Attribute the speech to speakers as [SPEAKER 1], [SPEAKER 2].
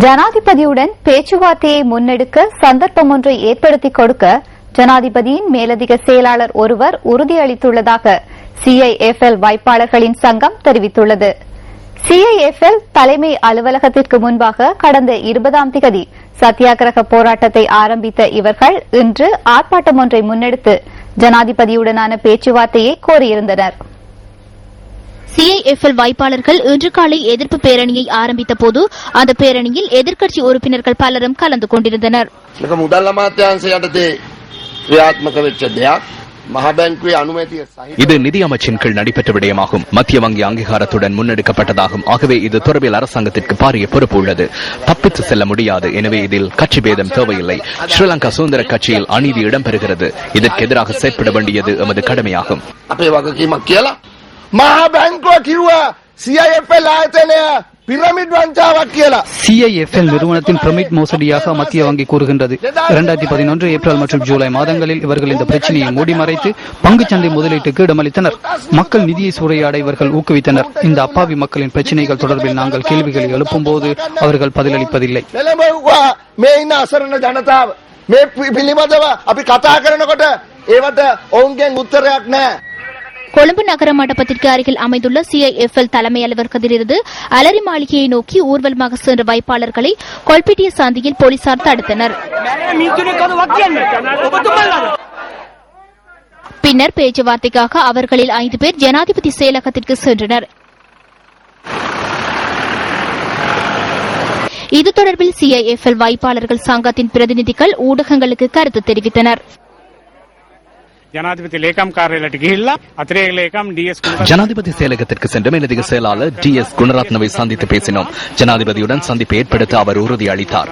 [SPEAKER 1] ஜனாதிபதியுடன் பேச்சுவார்த்தையை முன்னெடுக்க சந்தர்ப்பம் ஒன்றை ஏற்படுத்திக் கொடுக்க ஜனாதிபதியின் மேலதிக செயலாளர் ஒருவர் உறுதியளித்துள்ளதாக சிஐஎஃப்எல் வாய்ப்பாளர்களின் சங்கம் தெரிவித்துள்ளது. சிஐஎஃப்எல் தலைமை அலுவலகத்திற்கு முன்பாக கடந்த 20ஆம் தேதி சத்தியாகிரக போராட்டத்தை ஆரம்பித்த இவர்கள் இன்று ஆர்ப்பாட்டம் ஒன்றை முன்னெடுத்து ஜனாதிபதியுடனான பேச்சுவார்த்தையை கோரியிருந்தனர்.
[SPEAKER 2] சிஐஎஃப்எல் வாய்ப்பாளர்கள் இன்று காலை எதிர்ப்பு பேரணியை ஆரம்பித்த போது அந்த பேரணியில் எதிர்க்கட்சி உறுப்பினர்கள் பலரும் கலந்து கொண்டிருந்தனர்.
[SPEAKER 3] இது நிதி அமைச்சின் கீழ் நடைபெற்ற விடயமாகும். மத்திய வங்கி அங்கீகாரத்துடன் முன்னெடுக்கப்பட்டதாகும். ஆகவே இது தொடர்பில் அரசாங்கத்திற்கு பாரிய பொறுப்பு உள்ளது. தப்பித்து செல்ல முடியாது. எனவே இதில் கட்சி பேதம் தேவையில்லை. ஸ்ரீலங்கா சுதந்திர கட்சியில் அநீதி இடம்பெறுகிறது. இதற்கு எதிராக செயற்பட வேண்டியது எமது கடமையாகும்.
[SPEAKER 4] சிஐஎஃப்எல் நிறுவனத்தின் பிரமிட் மோசடியாக மத்திய வங்கி கூறுகின்றது. 2011 ஏப்ரல் மற்றும் ஜூலை மாதங்களில் இவர்கள் இந்த பிரச்சனையை மூடி மறைத்து பங்குச்சந்தை முதலீட்டுக்கு இடமளித்தனர். மக்கள் நிதியை சூறையாட இவர்கள் ஊக்குவித்தனர். இந்த அப்பாவி மக்களின் பிரச்சனைகள் தொடர்பில் நாங்கள் கேள்விகளை எழுப்பும் போது அவர்கள் பதிலளிப்பதில்லை.
[SPEAKER 2] கொழும்பு நகர மண்டபத்திற்கு அருகில் அமைந்துள்ள சிஐஎஃப்எல் தலைமை அலுவலகத்திலிருந்து அலரி மாளிகையை நோக்கி ஊர்வலமாக சென்ற வைப்பாளர்களை கொல்பிட்டிய சந்தியில் போலீசார் தடுத்தனர். பின்னர் பேச்சுவார்த்தைக்காக அவர்களில் 5 பேர் ஜனாதிபதி செயலகத்திற்கு சென்றனர். இது தொடர்பில் சிஐஎஃப்எல் வாய்ப்பாளர்கள் சங்கத்தின் பிரதிநிதிகள் ஊடகங்களுக்கு கருத்து தெரிவித்தனர்.
[SPEAKER 3] ஜனாதிபதி செயலகத்திற்கு சென்று மேலதிக செயலாளர் டிஎஸ் குணரத்னவை சந்தித்து பேசினோம். ஜனாதிபதியுடன் சந்திப்பை ஏற்படுத்த அவர் உறுதியளித்தார்.